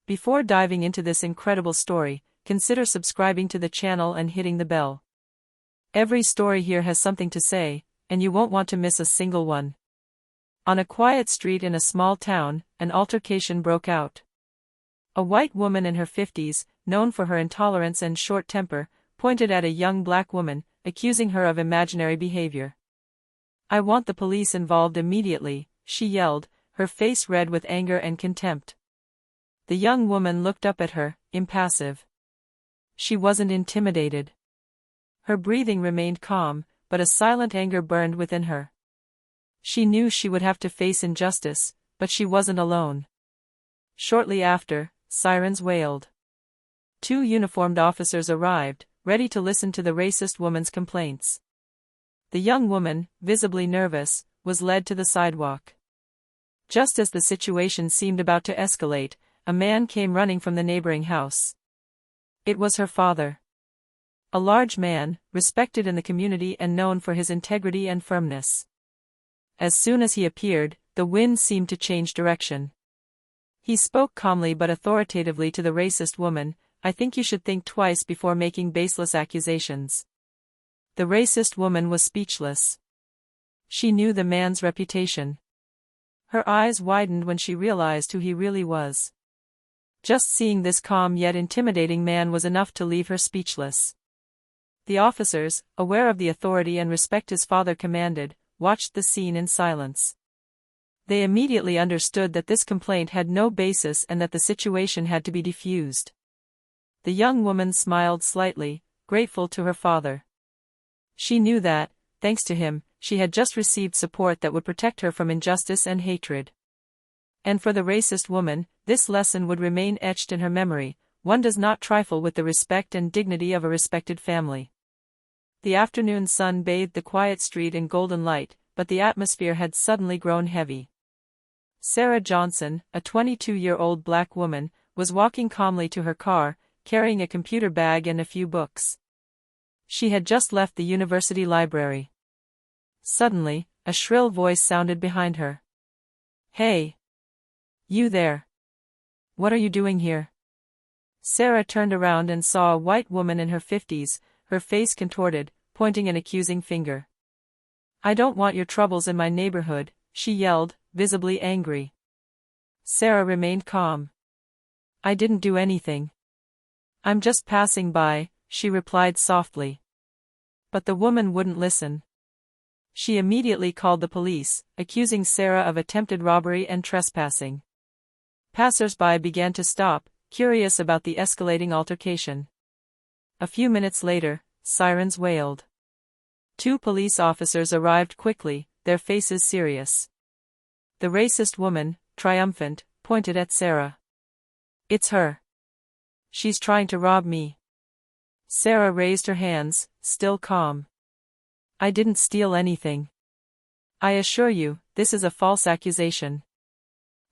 Before diving into this incredible story, consider subscribing to the channel and hitting the bell. Every story here has something to say, and you won't want to miss a single one. On a quiet street in a small town, an altercation broke out. A white woman in her 50s, known for her intolerance and short temper, pointed at a young black woman, accusing her of imaginary behavior. "I want the police involved immediately," she yelled, her face red with anger and contempt. The young woman looked up at her, impassive. She wasn't intimidated. Her breathing remained calm, but a silent anger burned within her. She knew she would have to face injustice, but she wasn't alone. Shortly after, sirens wailed. 2 uniformed officers arrived, ready to listen to the racist woman's complaints. The young woman, visibly nervous, was led to the sidewalk. Just as the situation seemed about to escalate, a man came running from the neighboring house. It was her father. A large man, respected in the community and known for his integrity and firmness. As soon as he appeared, the wind seemed to change direction. He spoke calmly but authoritatively to the racist woman, "I think you should think twice before making baseless accusations." The racist woman was speechless. She knew the man's reputation. Her eyes widened when she realized who he really was. Just seeing this calm yet intimidating man was enough to leave her speechless. The officers, aware of the authority and respect his father commanded, watched the scene in silence. They immediately understood that this complaint had no basis and that the situation had to be defused. The young woman smiled slightly, grateful to her father. She knew that, thanks to him, she had just received support that would protect her from injustice and hatred. And for the racist woman, this lesson would remain etched in her memory: one does not trifle with the respect and dignity of a respected family. The afternoon sun bathed the quiet street in golden light, but the atmosphere had suddenly grown heavy. Sarah Johnson, a 22-year-old black woman, was walking calmly to her car, carrying a computer bag and a few books. She had just left the university library. Suddenly, a shrill voice sounded behind her. "Hey! You there! What are you doing here?" Sarah turned around and saw a white woman in her 50s, her face contorted, pointing an accusing finger. "I don't want your troubles in my neighborhood," she yelled, visibly angry. Sarah remained calm. "I didn't do anything. I'm just passing by," she replied softly. But the woman wouldn't listen. She immediately called the police, accusing Sarah of attempted robbery and trespassing. Passers-by began to stop, curious about the escalating altercation. A few minutes later, sirens wailed. 2 police officers arrived quickly, their faces serious. The racist woman, triumphant, pointed at Sarah. "It's her. She's trying to rob me." Sarah raised her hands, still calm. "I didn't steal anything. I assure you, this is a false accusation."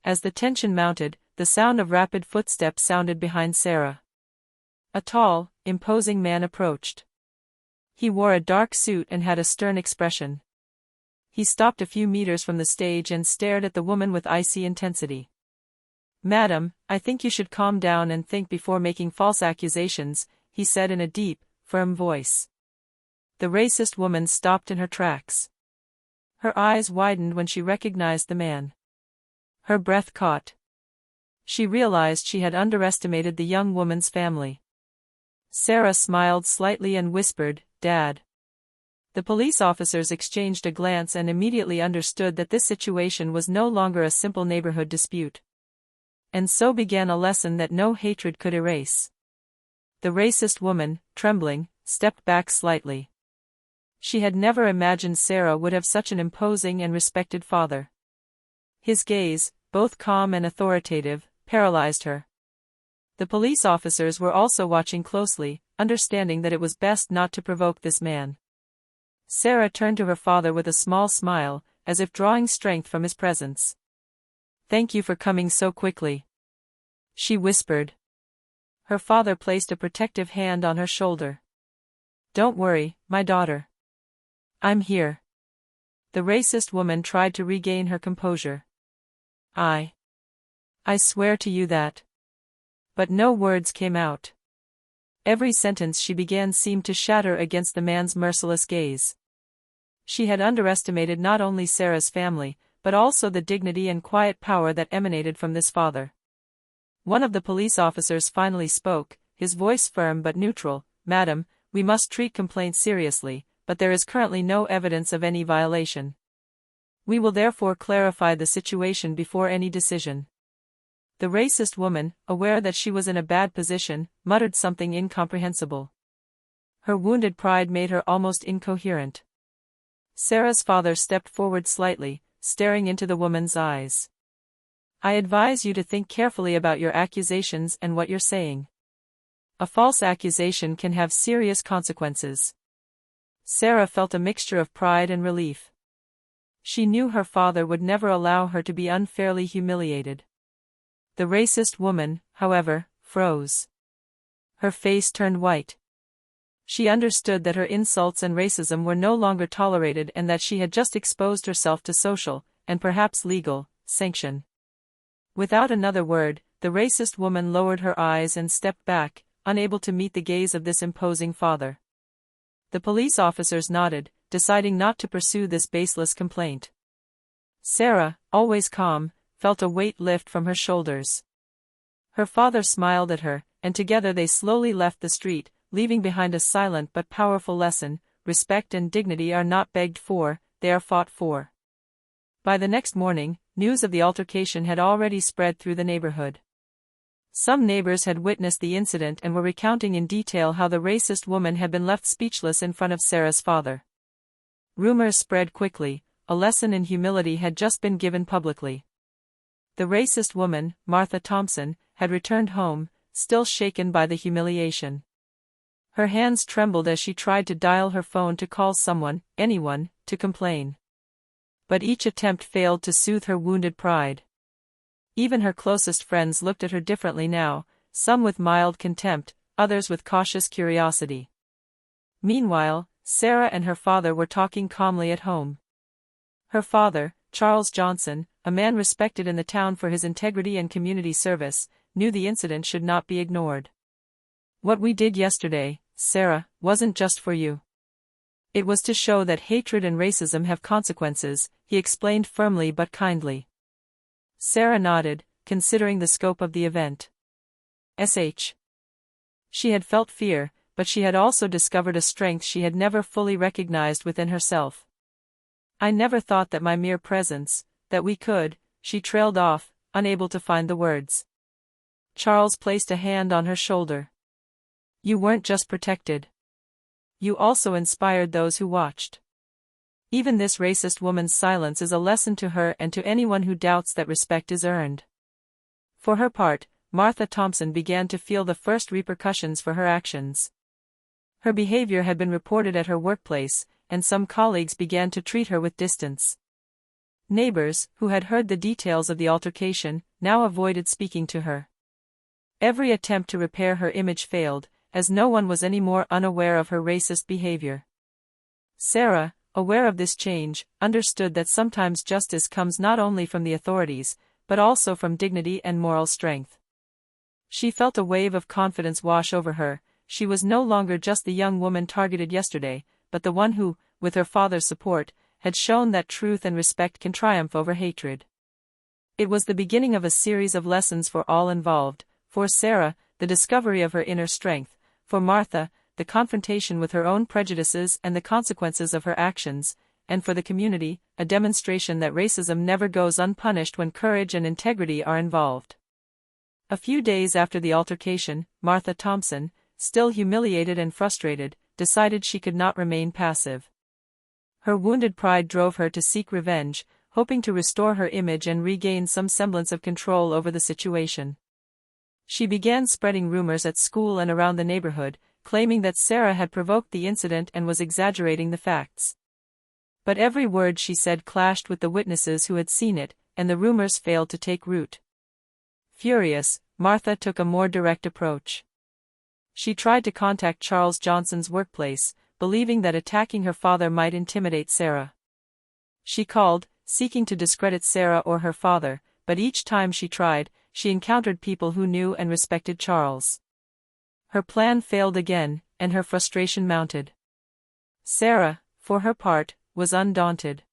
As the tension mounted, the sound of rapid footsteps sounded behind Sarah. A tall, imposing man approached. He wore a dark suit and had a stern expression. He stopped a few meters from the stage and stared at the woman with icy intensity. "Madam, I think you should calm down and think before making false accusations," he said in a deep, firm voice. The racist woman stopped in her tracks. Her eyes widened when she recognized the man. Her breath caught. She realized she had underestimated the young woman's family. Sarah smiled slightly and whispered, "Dad." The police officers exchanged a glance and immediately understood that this situation was no longer a simple neighborhood dispute. And so began a lesson that no hatred could erase. The racist woman, trembling, stepped back slightly. She had never imagined Sarah would have such an imposing and respected father. His gaze, both calm and authoritative, paralyzed her. The police officers were also watching closely, understanding that it was best not to provoke this man. Sarah turned to her father with a small smile, as if drawing strength from his presence. "Thank you for coming so quickly," she whispered. Her father placed a protective hand on her shoulder. "Don't worry, my daughter. I'm here." The racist woman tried to regain her composure. I swear to you that But no words came out. Every sentence she began seemed to shatter against the man's merciless gaze. She had underestimated not only Sarah's family, but also the dignity and quiet power that emanated from this father. One of the police officers finally spoke, his voice firm but neutral. "Madam, we must treat complaints seriously, but there is currently no evidence of any violation. We will therefore clarify the situation before any decision." The racist woman, aware that she was in a bad position, muttered something incomprehensible. Her wounded pride made her almost incoherent. Sarah's father stepped forward slightly, staring into the woman's eyes. "I advise you to think carefully about your accusations and what you're saying. A false accusation can have serious consequences." Sarah felt a mixture of pride and relief. She knew her father would never allow her to be unfairly humiliated. The racist woman, however, froze. Her face turned white. She understood that her insults and racism were no longer tolerated and that she had just exposed herself to social, and perhaps legal, sanction. Without another word, the racist woman lowered her eyes and stepped back, unable to meet the gaze of this imposing father. The police officers nodded, deciding not to pursue this baseless complaint. Sarah, always calm, felt a weight lift from her shoulders. Her father smiled at her, and together they slowly left the street, leaving behind a silent but powerful lesson: respect and dignity are not begged for, they are fought for. By the next morning, news of the altercation had already spread through the neighborhood. Some neighbors had witnessed the incident and were recounting in detail how the racist woman had been left speechless in front of Sarah's father. Rumors spread quickly: a lesson in humility had just been given publicly. The racist woman, Martha Thompson, had returned home, still shaken by the humiliation. Her hands trembled as she tried to dial her phone to call someone, anyone, to complain. But each attempt failed to soothe her wounded pride. Even her closest friends looked at her differently now, some with mild contempt, others with cautious curiosity. Meanwhile, Sarah and her father were talking calmly at home. Her father, Charles Johnson, a man respected in the town for his integrity and community service, knew the incident should not be ignored. "What we did yesterday, Sarah, wasn't just for you. It was to show that hatred and racism have consequences," he explained firmly but kindly. Sarah nodded, considering the scope of the event. She had felt fear, but she had also discovered a strength she had never fully recognized within herself. "I never thought that my mere presence, that we could," she trailed off, unable to find the words. Charles placed a hand on her shoulder. "You weren't just protected. You also inspired those who watched." Even this racist woman's silence is a lesson to her and to anyone who doubts that respect is earned. For her part, Martha Thompson began to feel the first repercussions for her actions. Her behavior had been reported at her workplace, and some colleagues began to treat her with distance. Neighbors, who had heard the details of the altercation, now avoided speaking to her. Every attempt to repair her image failed, as no one was any more unaware of her racist behavior. Sarah, aware of this change, understood that sometimes justice comes not only from the authorities, but also from dignity and moral strength. She felt a wave of confidence wash over her. She was no longer just the young woman targeted yesterday, but the one who, with her father's support, had shown that truth and respect can triumph over hatred. It was the beginning of a series of lessons for all involved: for Sarah, the discovery of her inner strength; for Martha, the confrontation with her own prejudices and the consequences of her actions; and for the community, a demonstration that racism never goes unpunished when courage and integrity are involved. A few days after the altercation, Martha Thompson, still humiliated and frustrated, decided she could not remain passive. Her wounded pride drove her to seek revenge, hoping to restore her image and regain some semblance of control over the situation. She began spreading rumors at school and around the neighborhood, claiming that Sarah had provoked the incident and was exaggerating the facts. But every word she said clashed with the witnesses who had seen it, and the rumors failed to take root. Furious, Martha took a more direct approach. She tried to contact Charles Johnson's workplace, believing that attacking her father might intimidate Sarah. She called, seeking to discredit Sarah or her father, but each time she tried, she encountered people who knew and respected Charles. Her plan failed again, and her frustration mounted. Sarah, for her part, was undaunted.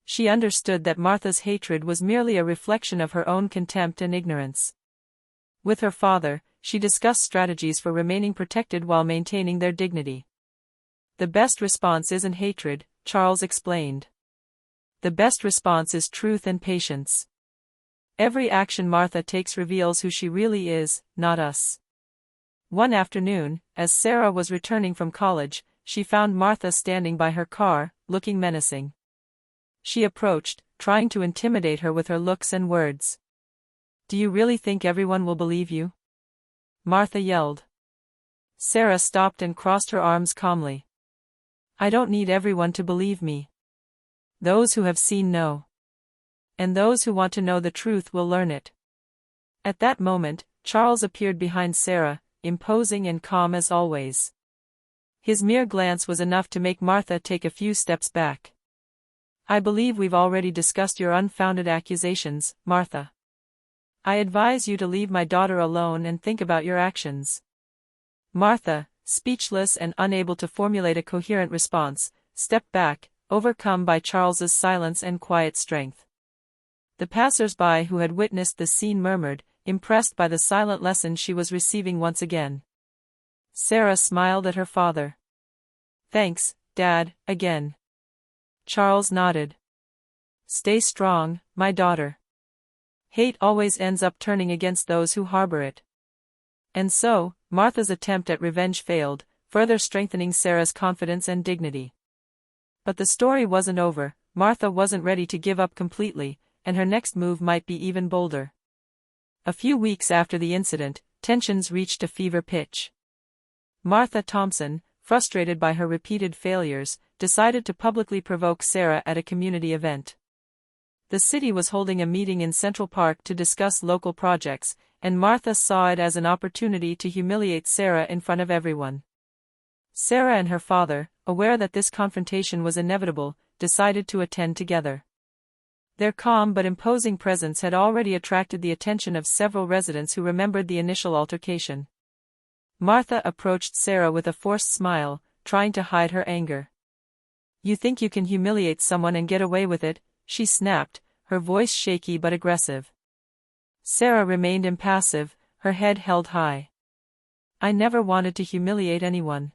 She understood that Martha's hatred was merely a reflection of her own contempt and ignorance. With her father, she discussed strategies for remaining protected while maintaining their dignity. The best response isn't hatred, Charles explained. The best response is truth and patience. Every action Martha takes reveals who she really is, not us. One afternoon, as Sarah was returning from college, she found Martha standing by her car, looking menacing. She approached, trying to intimidate her with her looks and words. "Do you really think everyone will believe you?" Martha yelled. Sarah stopped and crossed her arms calmly. "I don't need everyone to believe me. Those who have seen know. And those who want to know the truth will learn it." At that moment, Charles appeared behind Sarah, imposing and calm as always. His mere glance was enough to make Martha take a few steps back. "I believe we've already discussed your unfounded accusations, Martha. I advise you to leave my daughter alone and think about your actions." Martha, speechless and unable to formulate a coherent response, stepped back, overcome by Charles's silence and quiet strength. The passers-by who had witnessed the scene murmured, impressed by the silent lesson she was receiving once again. Sarah smiled at her father. "Thanks, Dad, again." Charles nodded. "Stay strong, my daughter. Hate always ends up turning against those who harbor it." And so, Martha's attempt at revenge failed, further strengthening Sarah's confidence and dignity. But the story wasn't over. Martha wasn't ready to give up completely, and her next move might be even bolder. A few weeks after the incident, tensions reached a fever pitch. Martha Thompson, frustrated by her repeated failures, decided to publicly provoke Sarah at a community event. The city was holding a meeting in Central Park to discuss local projects, and Martha saw it as an opportunity to humiliate Sarah in front of everyone. Sarah and her father, aware that this confrontation was inevitable, decided to attend together. Their calm but imposing presence had already attracted the attention of several residents who remembered the initial altercation. Martha approached Sarah with a forced smile, trying to hide her anger. "You think you can humiliate someone and get away with it?" she snapped, her voice shaky but aggressive. Sarah remained impassive, her head held high. "I never wanted to humiliate anyone.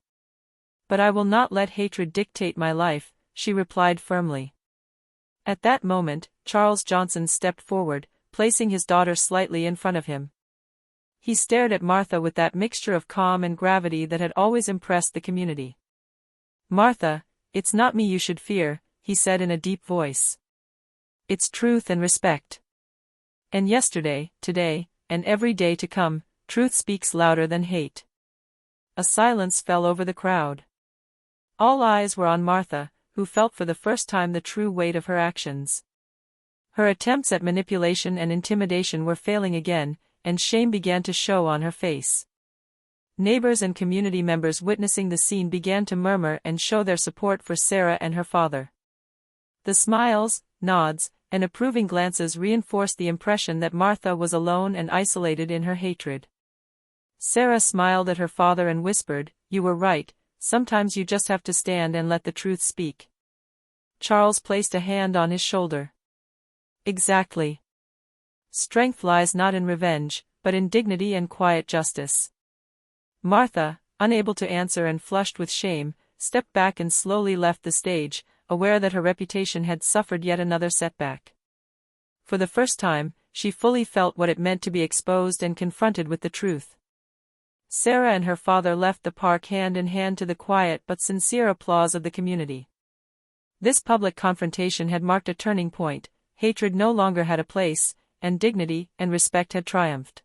But I will not let hatred dictate my life," she replied firmly. At that moment, Charles Johnson stepped forward, placing his daughter slightly in front of him. He stared at Martha with that mixture of calm and gravity that had always impressed the community. "Martha, it's not me you should fear," he said in a deep voice. "It's truth and respect. And yesterday, today, and every day to come, truth speaks louder than hate." A silence fell over the crowd. All eyes were on Martha, who felt for the first time the true weight of her actions. Her attempts at manipulation and intimidation were failing again, and shame began to show on her face. Neighbors and community members witnessing the scene began to murmur and show their support for Sarah and her father. The smiles, nods, and approving glances reinforced the impression that Martha was alone and isolated in her hatred. Sarah smiled at her father and whispered, "You were right. Sometimes you just have to stand and let the truth speak." Charles placed a hand on his shoulder. "Exactly. Strength lies not in revenge, but in dignity and quiet justice." Martha, unable to answer and flushed with shame, stepped back and slowly left the stage, aware that her reputation had suffered yet another setback. For the first time, she fully felt what it meant to be exposed and confronted with the truth. Sarah and her father left the park hand in hand to the quiet but sincere applause of the community. This public confrontation had marked a turning point. Hatred no longer had a place, and dignity and respect had triumphed.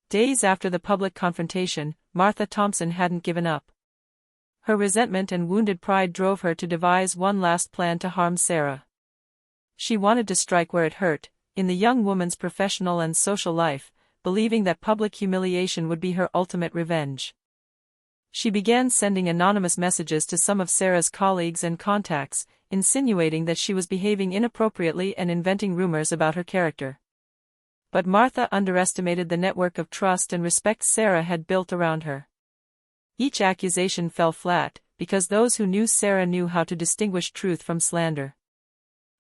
Days after the public confrontation, Martha Thompson hadn't given up. Her resentment and wounded pride drove her to devise one last plan to harm Sarah. She wanted to strike where it hurt, in the young woman's professional and social life, believing that public humiliation would be her ultimate revenge. She began sending anonymous messages to some of Sarah's colleagues and contacts, insinuating that she was behaving inappropriately and inventing rumors about her character. But Martha underestimated the network of trust and respect Sarah had built around her. Each accusation fell flat, because those who knew Sarah knew how to distinguish truth from slander.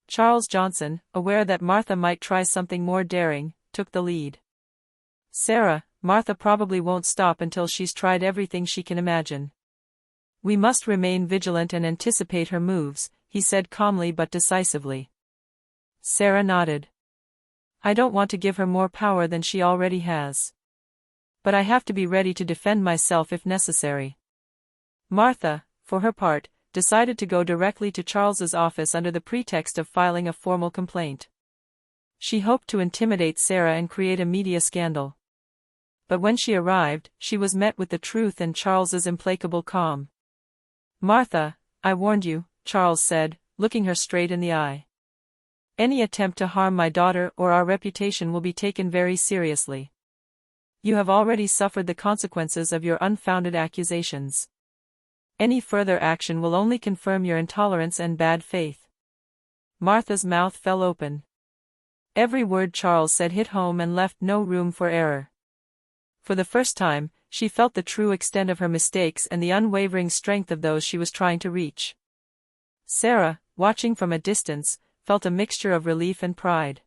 Charles Johnson, aware that Martha might try something more daring, took the lead. "Sarah, Martha probably won't stop until she's tried everything she can imagine. We must remain vigilant and anticipate her moves," he said calmly but decisively. Sarah nodded. "I don't want to give her more power than she already has. But I have to be ready to defend myself if necessary." Martha, for her part, decided to go directly to Charles's office under the pretext of filing a formal complaint. She hoped to intimidate Sarah and create a media scandal. But when she arrived, she was met with the truth and Charles's implacable calm. "Martha, I warned you," Charles said, looking her straight in the eye. "Any attempt to harm my daughter or our reputation will be taken very seriously. You have already suffered the consequences of your unfounded accusations. Any further action will only confirm your intolerance and bad faith." Martha's mouth fell open. Every word Charles said hit home and left no room for error. For the first time, she felt the true extent of her mistakes and the unwavering strength of those she was trying to reach. Sarah, watching from a distance, felt a mixture of relief and pride.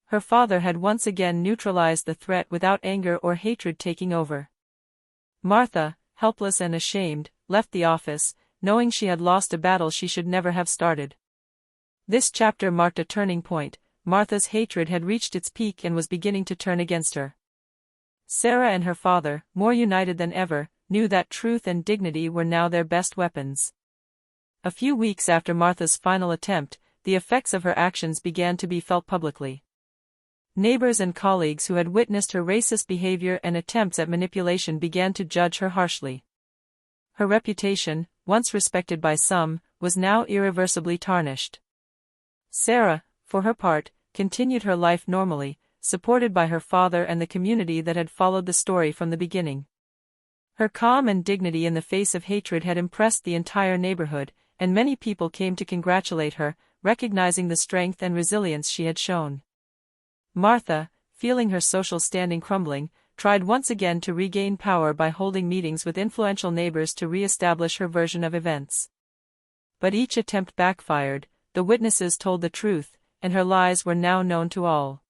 Her father had once again neutralized the threat without anger or hatred taking over. Martha, helpless and ashamed, left the office, knowing she had lost a battle she should never have started. This chapter marked a turning point. Martha's hatred had reached its peak and was beginning to turn against her. Sarah and her father, more united than ever, knew that truth and dignity were now their best weapons. A few weeks after Martha's final attempt, the effects of her actions began to be felt publicly. Neighbors and colleagues who had witnessed her racist behavior and attempts at manipulation began to judge her harshly. Her reputation, once respected by some, was now irreversibly tarnished. Sarah, for her part, continued her life normally, supported by her father and the community that had followed the story from the beginning. Her calm and dignity in the face of hatred had impressed the entire neighborhood, and many people came to congratulate her, recognizing the strength and resilience she had shown. Martha, feeling her social standing crumbling, tried once again to regain power by holding meetings with influential neighbors to re-establish her version of events. But each attempt backfired. The witnesses told the truth, and her lies were now known to all.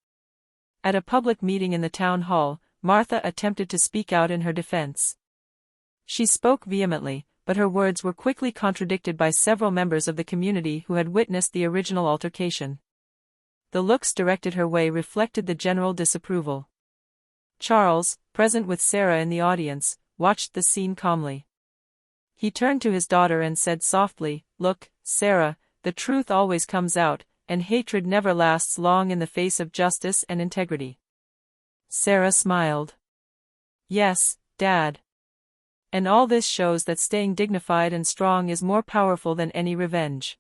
At a public meeting in the town hall, Martha attempted to speak out in her defense. She spoke vehemently, but her words were quickly contradicted by several members of the community who had witnessed the original altercation. The looks directed her way reflected the general disapproval. Charles, present with Sarah in the audience, watched the scene calmly. He turned to his daughter and said softly, "Look, Sarah, the truth always comes out, and hatred never lasts long in the face of justice and integrity." Sarah smiled. "Yes, Dad. And all this shows that staying dignified and strong is more powerful than any revenge."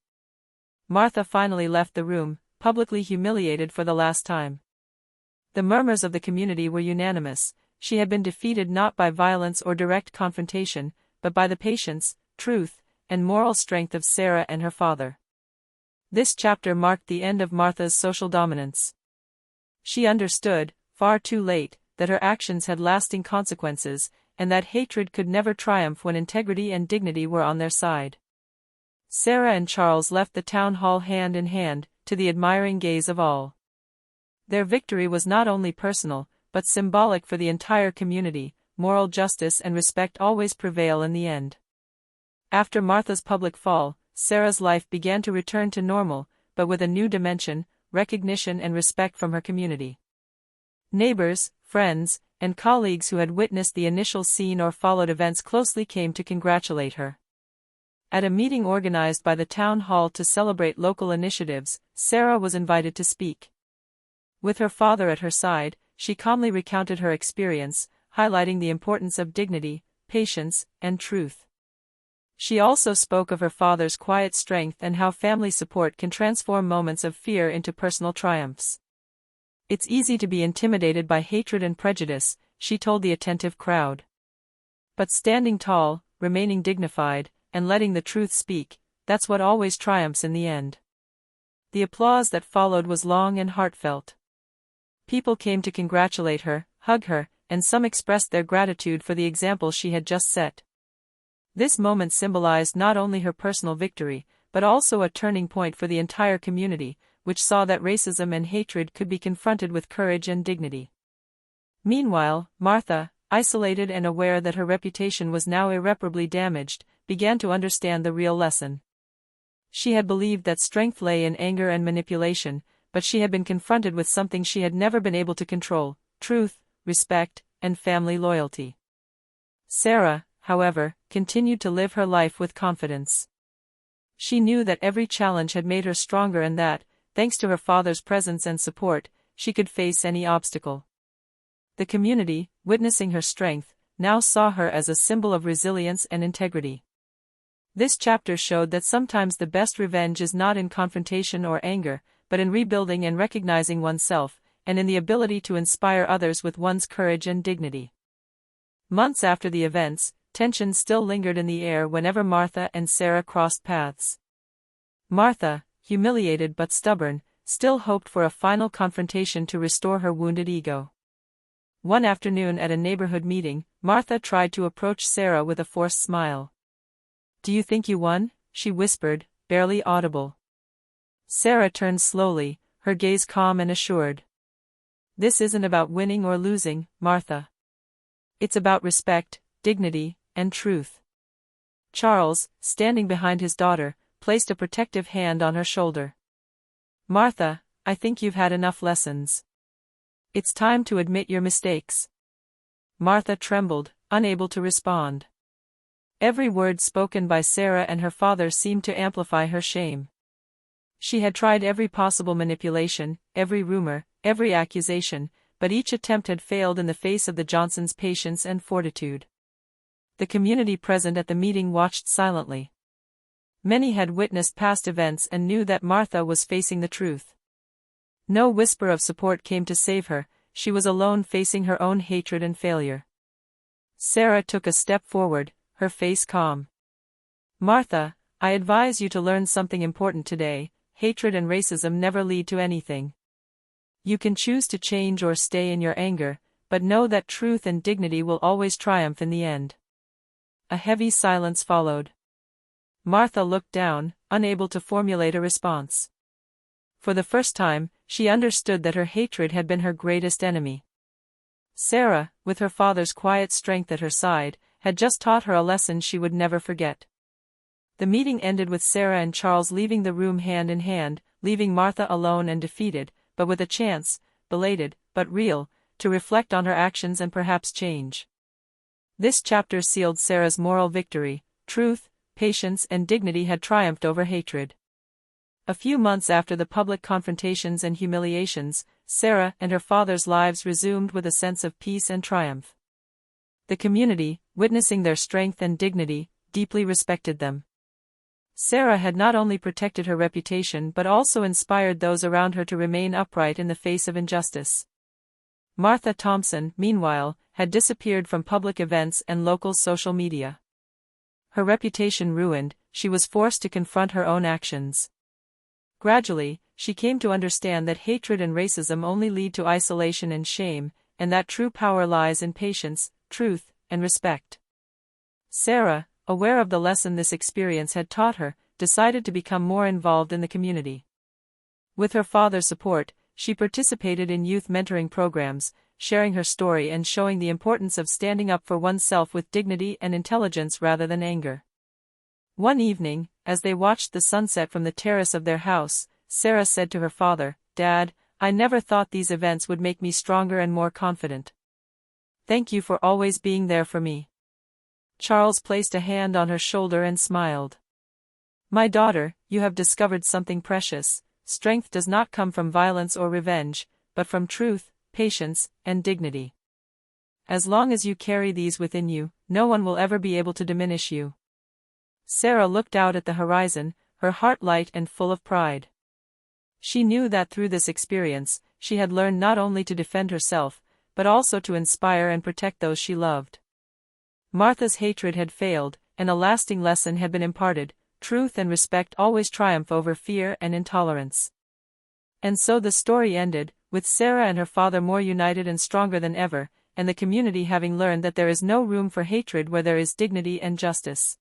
Martha finally left the room, publicly humiliated for the last time. The murmurs of the community were unanimous. She had been defeated not by violence or direct confrontation, but by the patience, truth, and moral strength of Sarah and her father. This chapter marked the end of Martha's social dominance. She understood, far too late, that her actions had lasting consequences, and that hatred could never triumph when integrity and dignity were on their side. Sarah and Charles left the town hall hand in hand, to the admiring gaze of all. Their victory was not only personal, but symbolic for the entire community. Moral justice and respect always prevail in the end. After Martha's public fall, Sarah's life began to return to normal, but with a new dimension, recognition and respect from her community. Neighbors, friends, and colleagues who had witnessed the initial scene or followed events closely came to congratulate her. At a meeting organized by the town hall to celebrate local initiatives, Sarah was invited to speak. With her father at her side, she calmly recounted her experience, highlighting the importance of dignity, patience, and truth. She also spoke of her father's quiet strength and how family support can transform moments of fear into personal triumphs. "It's easy to be intimidated by hatred and prejudice," she told the attentive crowd. "But standing tall, remaining dignified, and letting the truth speak, that's what always triumphs in the end." The applause that followed was long and heartfelt. People came to congratulate her, hug her, and some expressed their gratitude for the example she had just set. This moment symbolized not only her personal victory, but also a turning point for the entire community, which saw that racism and hatred could be confronted with courage and dignity. Meanwhile, Martha, isolated and aware that her reputation was now irreparably damaged, began to understand the real lesson. She had believed that strength lay in anger and manipulation, but she had been confronted with something she had never been able to control: truth, respect, and family loyalty. Sarah, however, continued to live her life with confidence. She knew that every challenge had made her stronger and that, thanks to her father's presence and support, she could face any obstacle. The community, witnessing her strength, now saw her as a symbol of resilience and integrity. This chapter showed that sometimes the best revenge is not in confrontation or anger, but in rebuilding and recognizing oneself, and in the ability to inspire others with one's courage and dignity. Months after the events, tension still lingered in the air whenever Martha and Sarah crossed paths. Martha, humiliated but stubborn, still hoped for a final confrontation to restore her wounded ego. One afternoon at a neighborhood meeting, Martha tried to approach Sarah with a forced smile. "Do you think you won?" she whispered, barely audible. Sarah turned slowly, her gaze calm and assured. "This isn't about winning or losing, Martha. It's about respect, dignity, and truth." Charles, standing behind his daughter, placed a protective hand on her shoulder. "Martha, I think you've had enough lessons. It's time to admit your mistakes." Martha trembled, unable to respond. Every word spoken by Sarah and her father seemed to amplify her shame. She had tried every possible manipulation, every rumor, every accusation, but each attempt had failed in the face of the Johnsons' patience and fortitude. The community present at the meeting watched silently. Many had witnessed past events and knew that Martha was facing the truth. No whisper of support came to save her; she was alone facing her own hatred and failure. Sarah took a step forward, her face calm. "Martha, I advise you to learn something important today: hatred and racism never lead to anything. You can choose to change or stay in your anger, but know that truth and dignity will always triumph in the end." A heavy silence followed. Martha looked down, unable to formulate a response. For the first time, she understood that her hatred had been her greatest enemy. Sarah, with her father's quiet strength at her side, had just taught her a lesson she would never forget. The meeting ended with Sarah and Charles leaving the room hand in hand, leaving Martha alone and defeated, but with a chance, belated, but real, to reflect on her actions and perhaps change. This chapter sealed Sarah's moral victory: truth, patience, and dignity had triumphed over hatred. A few months after the public confrontations and humiliations, Sarah and her father's lives resumed with a sense of peace and triumph. The community, witnessing their strength and dignity, deeply respected them. Sarah had not only protected her reputation but also inspired those around her to remain upright in the face of injustice. Martha Thompson, meanwhile, had disappeared from public events and local social media. Her reputation ruined, she was forced to confront her own actions. Gradually, she came to understand that hatred and racism only lead to isolation and shame, and that true power lies in patience, truth, and respect. Sarah, aware of the lesson this experience had taught her, decided to become more involved in the community. With her father's support, she participated in youth mentoring programs, sharing her story and showing the importance of standing up for oneself with dignity and intelligence rather than anger. One evening, as they watched the sunset from the terrace of their house, Sarah said to her father, "Dad, I never thought these events would make me stronger and more confident. Thank you for always being there for me." Charles placed a hand on her shoulder and smiled. "My daughter, you have discovered something precious. Strength does not come from violence or revenge, but from truth, patience, and dignity. As long as you carry these within you, no one will ever be able to diminish you." Sarah looked out at the horizon, her heart light and full of pride. She knew that through this experience, she had learned not only to defend herself, but also to inspire and protect those she loved. Martha's hatred had failed, and a lasting lesson had been imparted: truth and respect always triumph over fear and intolerance. And so the story ended, with Sarah and her father more united and stronger than ever, and the community having learned that there is no room for hatred where there is dignity and justice.